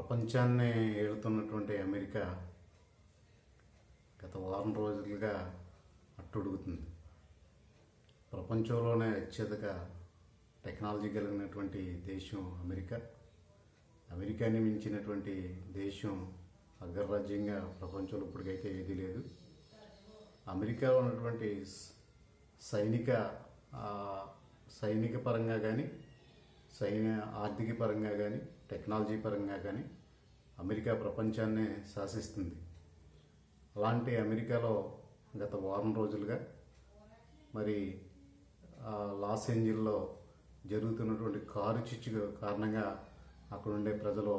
ప్రపంచాన్ని ఏలుతున్నటువంటి అమెరికా గత వారం రోజులుగా అట్టుడుగుతుంది. ప్రపంచంలోనే అత్యధిక టెక్నాలజీ కలిగినటువంటి దేశం అమెరికా. అమెరికాని మించినటువంటి దేశం అగ్రరాజ్యంగా ప్రపంచంలో ఇప్పటికైతే ఏదీ లేదు. అమెరికాలో ఉన్నటువంటి సైనిక పరంగా కానీ ఆర్థిక పరంగా కానీ టెక్నాలజీ పరంగా కానీ అమెరికా ప్రపంచాన్నే శాసిస్తుంది. అలాంటి అమెరికాలో గత వారం రోజులుగా మరి లాస్ ఏంజల్స్లో జరుగుతున్నటువంటి కారు చిచ్చు కారణంగా అక్కడ ఉండే ప్రజలు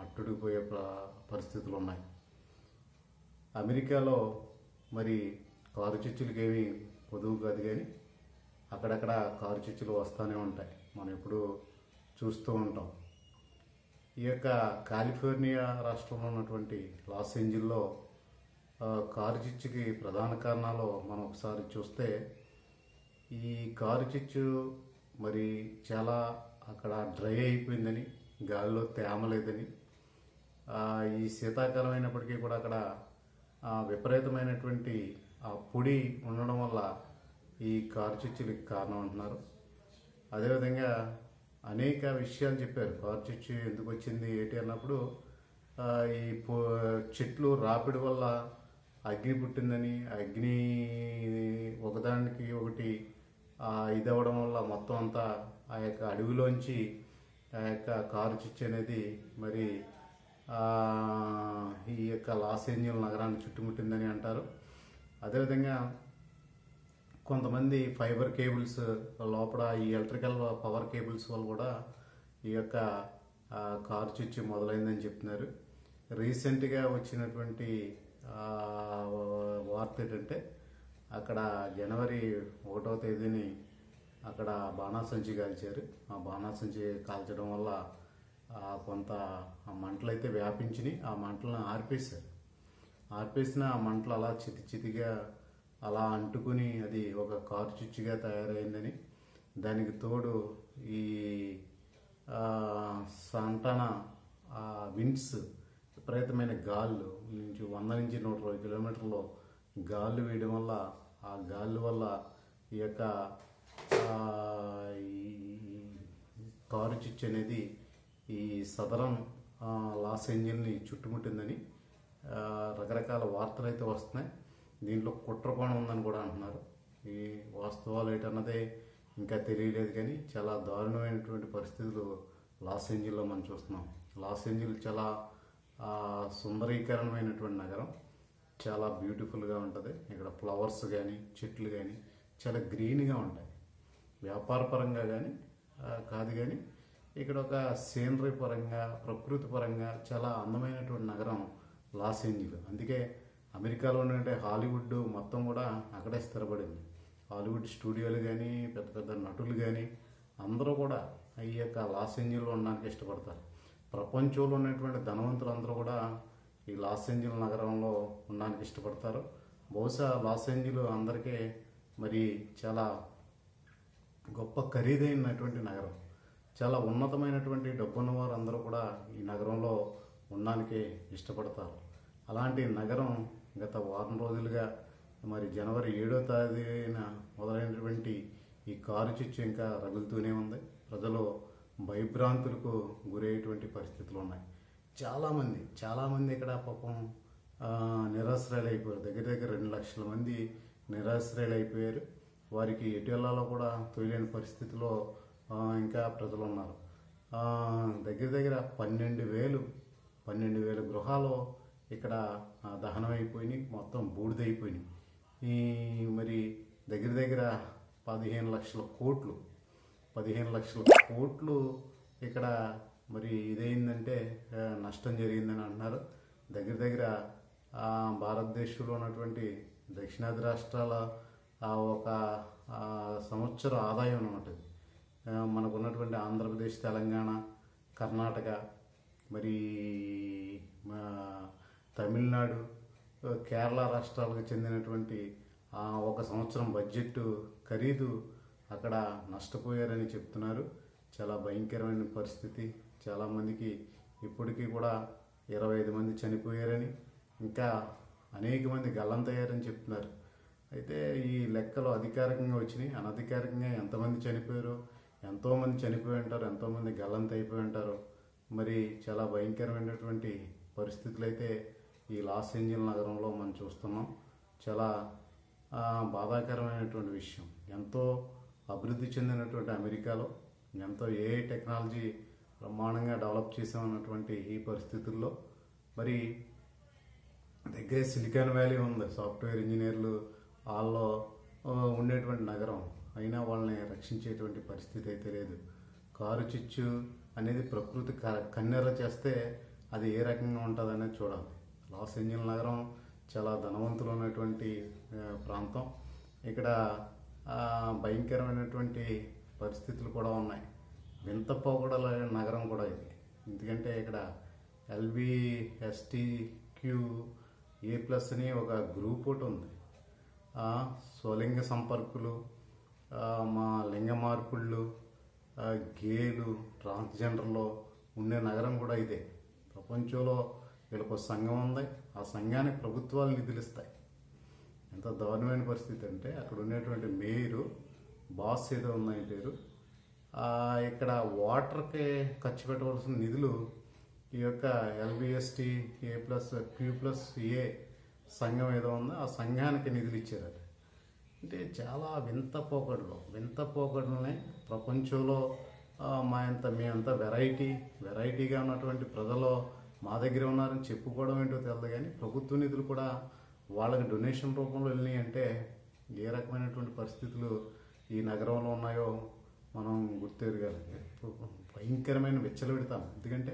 అట్టుడిపోయే పరిస్థితులు ఉన్నాయి. అమెరికాలో మరి కారు చిచ్చులకి ఏమీ పొదువు కాదు, కానీ అక్కడక్కడ కారు చిచ్చులు వస్తూనే ఉంటాయి. మనం ఎప్పుడు చూస్తూ ఉంటాం. ఈ యొక్క కాలిఫోర్నియా రాష్ట్రంలో ఉన్నటువంటి లాస్ ఏంజల్స్లో కారు చిచ్చుకి ప్రధాన కారణాలు మనం ఒకసారి చూస్తే, ఈ కారు చిచ్చు మరి చాలా అక్కడ డ్రై అయిపోయిందని, గాలిలో తేమ లేదని, ఈ శీతాకాలం అయినప్పటికీ కూడా అక్కడ విపరీతమైనటువంటి ఆ పొడి ఉండడం వల్ల ఈ కారు చిచ్చులకి కారణం అంటున్నారు. అదేవిధంగా అనేక విషయాలు చెప్పారు. కారు చిచ్చు ఎందుకు వచ్చింది ఏంటి అన్నప్పుడు, ఈ చెట్లు రాపిడి వల్ల అగ్ని పుట్టిందని, అగ్ని ఒకదానికి ఒకటి ఇది అవ్వడం వల్ల మొత్తం అంతా ఆ యొక్క అడవిలోంచి ఆ యొక్క కారు చిచ్చు అనేది మరి ఈ యొక్క లాస్ ఏంజల్స్ నగరాన్ని చుట్టుముట్టిందని అంటారు. అదేవిధంగా కొంతమంది ఫైబర్ కేబుల్స్ లోపల ఈ ఎలక్ట్రికల్ పవర్ కేబుల్స్ వల్ల కూడా ఈ యొక్క కారు చిచ్చు మొదలైందని చెప్తున్నారు. రీసెంట్గా వచ్చినటువంటి వార్త ఏంటంటే, అక్కడ జనవరి 1వ తేదీని అక్కడ బాణాసంచి కాల్చారు. ఆ బాణాసంచి కాల్చడం వల్ల కొంత మంటలు అయితే వ్యాపించినాయి. ఆ మంటలను ఆర్పేసిన ఆ మంటలు అలా చితిగా అలా అంటుకుని అది ఒక కారు చిచ్చుగా తయారైందని, దానికి తోడు ఈ సంటాన విండ్స్ విపరీతమైన గాళ్ళు నుంచి 100 నుంచి 120 కిలోమీటర్లు గాళ్ళు వేయడం వల్ల, ఆ గాలి వల్ల ఈ యొక్క కారు చిచ్చు అనేది ఈ సదరన్ లాస్ ఏంజల్స్ని చుట్టుముట్టిందని రకరకాల వార్తలు అయితే వస్తున్నాయి. దీంట్లో కుట్రకోణం ఉందని కూడా అంటున్నారు. ఈ వాస్తవాలు ఏంటన్నదే ఇంకా తెలియలేదు, కానీ చాలా దారుణమైనటువంటి పరిస్థితులు లాస్ ఏంజల్స్లో మనం చూస్తున్నాం. లాస్ ఏంజల్స్ చాలా సుందరీకరణమైనటువంటి నగరం, చాలా బ్యూటిఫుల్గా ఉంటుంది. ఇక్కడ ఫ్లవర్స్ కానీ చెట్లు కానీ చాలా గ్రీన్గా ఉంటాయి. వ్యాపార పరంగా కానీ కాదు, కానీ ఇక్కడ ఒక సీనరీ పరంగా ప్రకృతి పరంగా చాలా అందమైనటువంటి నగరం లాస్ ఏంజల్స్. అందుకే అమెరికాలో ఉండే హాలీవుడ్ మొత్తం కూడా అక్కడే స్థిరపడింది. హాలీవుడ్ స్టూడియోలు కానీ పెద్ద పెద్ద నటులు కానీ అందరూ కూడా ఈ యొక్క లాస్ ఏంజల్స్లో ఉండడానికి ఇష్టపడతారు. ప్రపంచంలో ఉన్నటువంటి ధనవంతులు అందరూ కూడా ఈ లాస్ ఏంజల్స్ నగరంలో ఉండడానికి ఇష్టపడతారు. బహుశా లాస్ ఏంజల్స్ అందరికీ మరి చాలా గొప్ప ఖరీదైనటువంటి నగరం. చాలా ఉన్నతమైనటువంటి డబ్బున్న వారు అందరూ కూడా ఈ నగరంలో ఉండడానికి ఇష్టపడతారు. అలాంటి నగరం గత వారం రోజులుగా మరి జనవరి 7వ తేదీన మొదలైనటువంటి ఈ కారు చిచ్చు ఇంకా రగులుతూనే ఉంది. ప్రజలు భయభ్రాంతులకు గురయ్యేటువంటి పరిస్థితులు ఉన్నాయి. చాలామంది ఇక్కడ పాపం నిరాశ్రయాలు అయిపోయారు. దగ్గర 2 లక్షల మంది నిరాశ్రయాలు అయిపోయారు. వారికి ఎటు వెళ్ళాలో కూడా తొలియని పరిస్థితిలో ఇంకా ప్రజలు ఉన్నారు. దగ్గర 12,000 గృహాలు ఇక్కడ దహనం అయిపోయినాయి, మొత్తం బూడిదైపోయినాయి. మరి దగ్గర 15 లక్షల కోట్లు ఇక్కడ మరి ఇదైందంటే నష్టం జరిగిందని అంటున్నారు. దగ్గర భారతదేశంలో ఉన్నటువంటి దక్షిణాది రాష్ట్రాల ఒక సంవత్సర ఆదాయం అన్నమాట. మనకున్నటువంటి ఆంధ్రప్రదేశ్, తెలంగాణ, కర్ణాటక, మరి తమిళనాడు, కేరళ రాష్ట్రాలకు చెందినటువంటి ఒక సంవత్సరం బడ్జెట్ ఖరీదు అక్కడ నష్టపోయారని చెప్తున్నారు. చాలా భయంకరమైన పరిస్థితి. చాలామందికి ఇప్పటికీ కూడా 25 మంది చనిపోయారని, ఇంకా అనేక మంది గల్లంతయ్యారని చెప్తున్నారు. అయితే ఈ లెక్కలు అధికారికంగా వచ్చినాయి, అనధికారికంగా ఎంతమంది చనిపోయారు, ఎంతోమంది చనిపోయి ఉంటారు, ఎంతోమంది గల్లంత అయిపోయి ఉంటారు. మరి చాలా భయంకరమైనటువంటి పరిస్థితులు అయితే ఈ లాస్ ఏంజల్ నగరంలో మనం చూస్తున్నాం. చాలా బాధాకరమైనటువంటి విషయం. ఎంతో అభివృద్ధి చెందినటువంటి అమెరికాలో ఎంతో ఏఐ టెక్నాలజీ బ్రహ్మాండంగా డెవలప్ చేసామన్నటువంటి ఈ పరిస్థితుల్లో మరి దగ్గరే సిలికాన్ వ్యాలీ ఉంది, సాఫ్ట్వేర్ ఇంజనీర్లు వాళ్ళలో ఉండేటువంటి నగరం. అయినా వాళ్ళని రక్షించేటువంటి పరిస్థితి అయితే లేదు. కారు చిచ్చు అనేది ప్రకృతి కన్నెర్ర చేస్తే అది ఏ రకంగా ఉంటుంది అనేది చూడాలి. లాస్ ఏంజల్ నగరం చాలా ధనవంతులు ఉన్నటువంటి ప్రాంతం. ఇక్కడ భయంకరమైనటువంటి పరిస్థితులు కూడా ఉన్నాయి. వింత పోకడల నగరం కూడా ఇది. ఎందుకంటే ఇక్కడ LBSTQA+ అని ఒక గ్రూప్ ఒకటి ఉంది. స్వలింగ సంపర్కులు, మా లింగ మార్పుళ్ళు, గేలు, ట్రాన్స్జెండర్లో ఉండే నగరం కూడా ఇదే. ప్రపంచంలో వీళ్ళకు ఒక సంఘం ఉంది. ఆ సంఘానికి ప్రభుత్వాలు నిధులు ఇస్తాయి. ఎంత దారుణమైన పరిస్థితి అంటే అక్కడ ఉండేటువంటి మేయరు, బాస్ ఏదో ఉన్నాయి పేరు, ఇక్కడ వాటర్కి ఖర్చు పెట్టవలసిన నిధులు ఈ యొక్క LBSTQA+ సంఘం ఏదో ఉందో ఆ సంఘానికి నిధులు ఇచ్చారట. అంటే చాలా వింత పోకడలని ప్రపంచంలో మేమంతా వెరైటీగా ఉన్నటువంటి ప్రజలు మా దగ్గర ఉన్నారని చెప్పుకోవడం ఏంటో తెలియదు. కానీ ప్రభుత్వ నిధులు కూడా వాళ్ళకి డొనేషన్ రూపంలో వెళ్ళినాయి అంటే ఏ రకమైనటువంటి పరిస్థితులు ఈ నగరంలో ఉన్నాయో మనం గుర్తెరగాలి. భయంకరమైన విచ్చలవిడతాను. ఎందుకంటే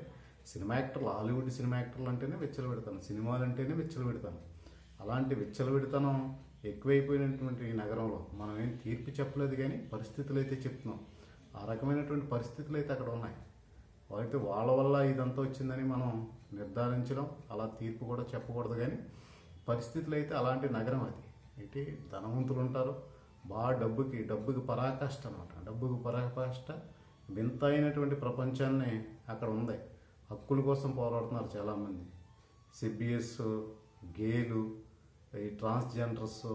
సినిమా యాక్టర్లు, హాలీవుడ్ సినిమా యాక్టర్లు అంటేనే విచ్చలవిడతాను, సినిమాలు అంటేనే విచ్చలవిడతాను. అలాంటి విచ్చలవిడతనం ఎక్కువైపోయినటువంటి ఈ నగరంలో మనం ఏం తీర్పు చెప్పలేదు, కానీ పరిస్థితులు అయితే చెప్తున్నాం. ఆ రకమైనటువంటి పరిస్థితులు అయితే అక్కడ ఉన్నాయి. అయితే వాళ్ళ వల్ల ఇదంతా వచ్చిందని మనం నిర్ధారించడం, అలా తీర్పు కూడా చెప్పకూడదు. కానీ పరిస్థితులు అయితే అలాంటి నగరం అది. అయితే ధనవంతులు ఉంటారు, బాగా డబ్బుకి పరాకాష్ట అనమాట. డబ్బుకి పరాకాష్ట, వింత అయినటువంటి ప్రపంచాన్ని అక్కడ ఉంది. హక్కుల కోసం పోరాడుతున్నారు చాలామంది. సిబిఎస్, గేలు, ఈ ట్రాన్స్జెండర్స్,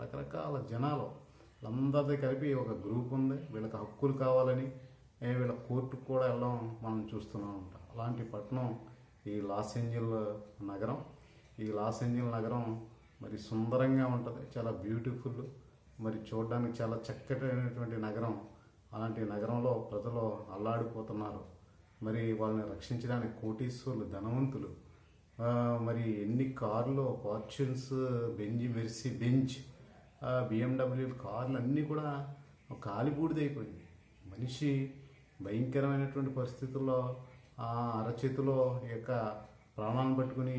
రకరకాల జనాలు అందరిది కలిపి ఒక గ్రూప్ ఉంది. వీళ్ళకి హక్కులు కావాలని వీళ్ళ కోర్టుకు కూడా వెళ్ళడం మనం చూస్తున్నాం అంట. అలాంటి పట్టణం ఈ లాస్ ఏంజల్ నగరం. ఈ లాస్ ఏంజల్ నగరం మరి సుందరంగా ఉంటుంది, చాలా బ్యూటిఫుల్, మరి చూడడానికి చాలా చక్కటైనటువంటి నగరం. అలాంటి నగరంలో ప్రజలు అల్లాడిపోతున్నారు. మరి వాళ్ళని రక్షించడానికి కోటీశ్వర్లు, ధనవంతులు, మరి ఎన్ని కార్లు, ఫార్చ్యూన్స్, మెర్సీ బెంజ్, BMW కార్లు అన్నీ కూడా కాలిబూడిదైపోయింది. మనిషి భయంకరమైనటువంటి పరిస్థితుల్లో అరచేతిలో ఈ యొక్క ప్రాణాలను పట్టుకుని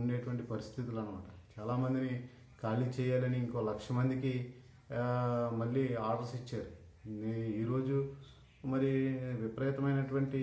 ఉండేటువంటి పరిస్థితులు అనమాట. చాలామందిని ఖాళీ చేయాలని ఇంకో 1,00,000 మందికి మళ్ళీ ఆర్డర్స్ ఇచ్చారు. ఈరోజు మరి విపరీతమైనటువంటి